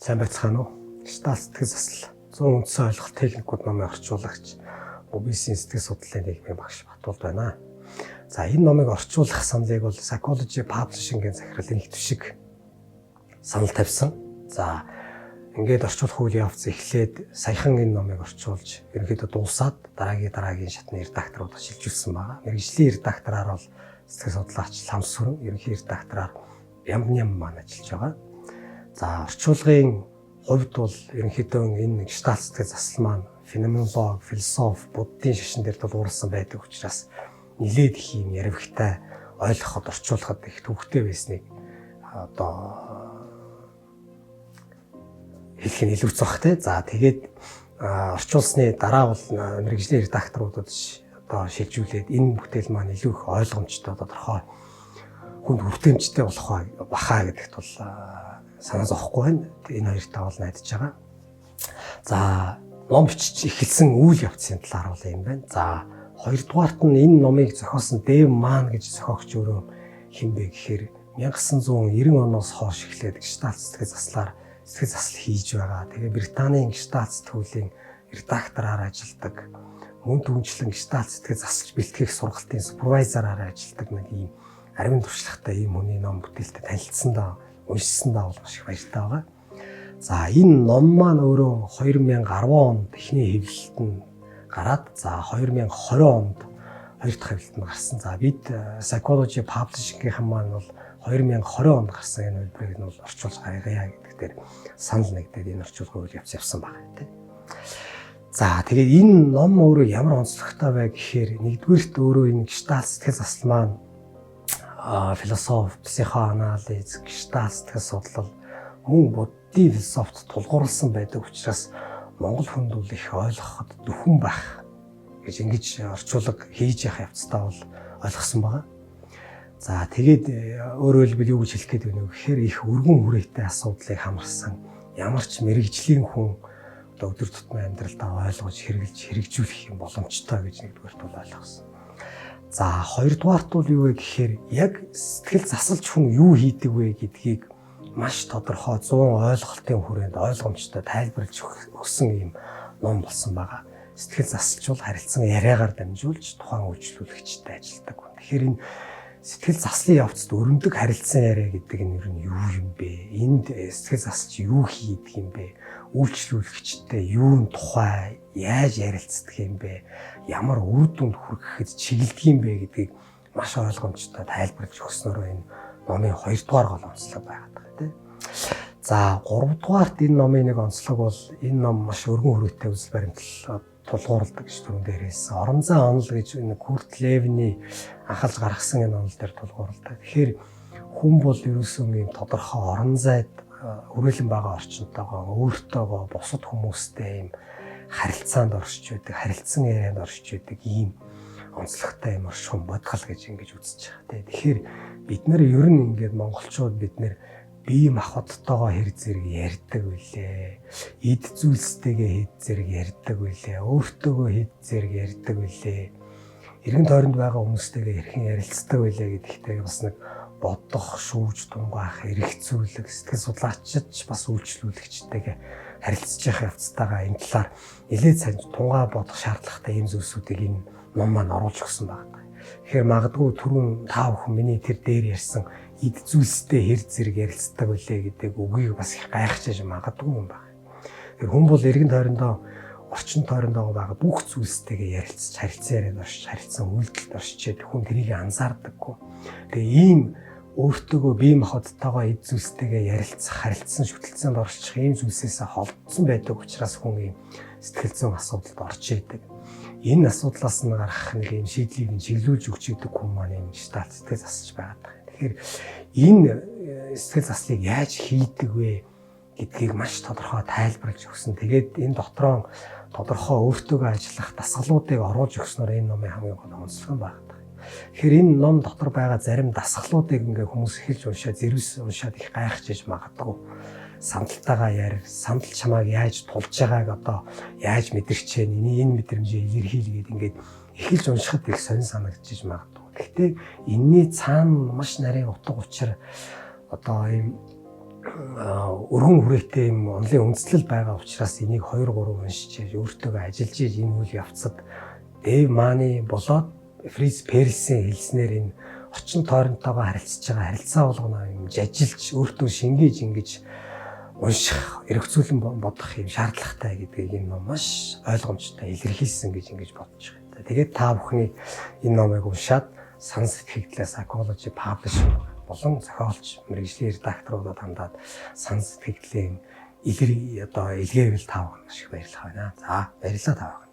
Сайн байцгаана уу? Штат сэтгэл засал 100 үндсэн ойлголт техникүүд номын орчуулагч Бобисийн сэтгэл судлалын нийгмийн багш Батболд байна. За энэ номыг орчуулах саналыг бол Psychology Publishing-ийн захирал их төшиг санал тавьсан. За ингээд орчуулах үйл явц эхлээд саяхан энэ номыг орчуулж ерөнхийдөө дуусаад дараагийн шатны редакторууд шилжүүлсэн байгаа. Мэргэжлийн редактораар бол сэтгэл судлаач Ламс Сүрэн, ерөнхий редактораар Ямням маань ажиллаж байгаа. За орчуулгын хувьд бол ерөнхийдөө энэ штат сэтгэл засал маань феноменолог, философи, буддийн шашин дээр тулгуурласан байдаг учраас нэлээд их юм ярвигтай ойлгоход орчуулахад их төвөгтэй байсныг хэлэх нь илүүц баг те. За тэгээд орчуулсны дараа бол мэргэжлийн редакторуудад шилжүүлээд энэ бүтээл маань илүү их ойлгомжтой тодорхой хүнд хүртээмжтэй болох бахаа гэдэгт бол санаа зовхгүй байна. Энэ хоёртай бол найдаж байгаа. За ном бичиж эхэлсэн үйл явцын талаар бол юм байна. За хоёрдугаарт нь энэ номыг зохиосон Дэв Маань гэж зохиогч өөрөө хэн бэ гэхээр 1990 оноос хойш эхлээд штат сэтгэл заслаар сэтгэл засал хийж байгаа. Тэгээ Британийн штат сэтгүүлийн редактораар ажилладаг. Мөн түнчлэн штат сэтгэл засалж бэлтгэх сургалтын супервайзераар ажилладаг нэг ийм ариун туршлагатай ийм хүний ном бүтээлтэй танилцсандаа уншсандаа бол маш их баяртай байгаа. За энэ ном маань өөрөө 2010 онд эхний хэвлэлт нь гараад за 2020 онд хоёр дахь хэвлэлт нь гарсан. За бид Psychology Publishing-ийн маань бол 2020 онд гарсан энэ үйлбэрийг нь бол орчуулж гаргая гэдэг дээр санал нэгдээд энэ орчуулгын үйл явц явсан байна тийм. За тэгээд энэ ном өөрөө ямар онцлогтой вэ гэхээр нэгдүгээрт өөрөө энэ гештальт сэтгэл засал маань философи, психоанализ, гештальт сэтгэл судлал мөн буддийн философт тулгуурласан байдаг учраас монгол хүнд бол их ойлгоход дөхөн байх гэж ингэж орчуулга хийж явах явцдаа бол ойлгосон байгаа. За тэгээд өөрөөр хэлбэл юу гэж хэлэх гээд байна вэ гэхээр их өргөн хүрээтэй асуудлыг хамарсан ямар ч мэрэгжлийн хүн өдөр тутмын амьдралдаа ойлгож хэрэгжүүлэх юм боломжтой гэж нэгдүгээрт бол ойлгосон. За хоёрдугаарт бол юу вэ гэхээр яг сэтгэл засалч хүн юу хийдэг вэ гэдгийг маш тодорхой 100 ойлголтын хүрээнд ойлгомжтой тайлбарлаж өгсөн юм ном болсон байгаа. Сэтгэл засалч бол харилцан яриагаар дамжуулж тухайн үйлчлүүлэгчтэй ажилладаг. Тэгэхээр энэ сэтгэл заслын явцад өрнөдөг харилцан яриа гэдэг нь ер нь юу юм бэ? Энд сэтгэл засалч юу хийдэг юм бэ? Үйлчлүүлэгчтэй юун тухай яаж ярилцдаг юм бэ? Ямар үр дүнд хүрэхэд чиглэдэг юм бэ гэдгийг маш ойлгомжтой тайлбарлаж өгснөөр энэ номын 2 дугаар гол онцлог байгаад байгаа тийм. За 3 дугаарт энэ номын нэг онцлог бол энэ ном маш өргөн хүрээтэй үзэл баримтлал тулгуурладаг гэж түрүүн дээрээс орон зай онол гэж энэ Курт Левиний анхaalж гаргасан энэ онол дээр тулгуурладаг. Тэгэхээр хүн бол ерөөсөө юм тодорхой орон зайд хүрээлэн байгаа орчинтойгоо өөртөөгөө бусад хүмүүстэй юм харилцаанд оршиж байдаг, харилцан ярианд оршиж байдаг ийм онцлогтой юм оршихуун бодгал гэж ингэж үзэж байгаа. Тэгэхээр бид нэр ер нь ингээд монголчууд бид нэр бие махбодтойгоо хэр зэрэг ярьдаг үлээ, эд зүйлстэйгээ хэд зэрэг ярьдаг үлээ, өөртөөгөө хэд зэрэг ярьдаг үлээ, эргэн тойронд байгаа хүмүүстэйгээ хэрхэн ярилцдаг үлээ гэдэгтэй бас нэг бодох, шүүж тунгаах, эргэцүүлэх, сэтгэл судлаачид бас үйлчлүүлэгчтэйгээ харилцаж явах явцтайгаа энэ талаар нэлээд сайн тунгаа бодох шаардлагатай ийм зүйлсүүдийг энэ ном маань оруулж өгсөн байна. Тэгэхээр магадгүй түрүүн та бүхэн миний тэр дээр ярьсан эд зүйлстэй хэр зэрэг ярилцдаг үлээ гэдэг үгийг бас их гайхаж магадгүй юм байна. Тэгэхээр хүн бол эргэн тойрондоо орчин тойрондоо байгаа бүх зүйлстэйгээ ярилцаж харилцан ярианд оршиж харилцан үйлдэлд оршиж хүн тэрийг анзаардаггүй. Тэгээ ийм өөртөөгөө бие махбодтойгоо эд зүйлстэйгээ ярилцах, харилцан шүтэлцээнд орчих ийм зүйлсээс холдсон байдаг учраас хүн ийм сэтгэл зүйн асуудалд орж идэг. Энэ асуудлаас нь гарах нэг юм шийдлийг нь чиглүүлж өгч идэг хүн маань энэ штат сэтгэл засалж байгаа. Тэгэхээр энэ сэтгэл заслыг яаж хийдэг вэ гэдгийг маш тодорхой тайлбарлаж өгсөн. Тэгээд энэ дотроо тодорхой өөртөөгөө ажиллах дасгалуудыг оруулж өгснөөр энэ номын хамгийн гол онцлог байна. Тэгэхээр энэ ном дотор байгаа зарим дасгалуудыг ингээ хүмүүс эхэлж уншаад зэрвс уншаад их гайхаж иж магадгүй. Сандалтайгаа ярь, сандал чамааг яаж тулж байгааг одоо яаж мэдэрч байна, энэ мэдрэмжээ илэрхийлгээд ингээд эхэлж уншихад их сонир санагдчих магадгүй. Гэхдээ энэний цаана маш нарийн утга учир одоо ийм өргөн хүрээтэй юм онлын үндэслэл байгаа учраас энийг 2 3 уншиж өөртөө ажиллаж энэ үйл явцад Дэв Мааны болоод Фриц Перлсийн хэлснээр энэ орчин тойронтойгоо харилцаж байгаа харилцаа болгоно юм жажилж өөртөө шингээж ингэж унших, эргцүүлэн бодох юм шаардлагатай гэдгийг энэ ном маш ойлгомжтой илэрхийлсэн гэж ингэж бодож байгаа. Тэгээд та бүхний энэ номыг уншаад сан сэтгэгдлээ psychology publishing болон зохиолч мэргэжлийн редакторуудад хандаад сан сэтгэгдлийн илгээвэл та бүхэнд маш их баярлах байна. За баярлалаа та бүхэн.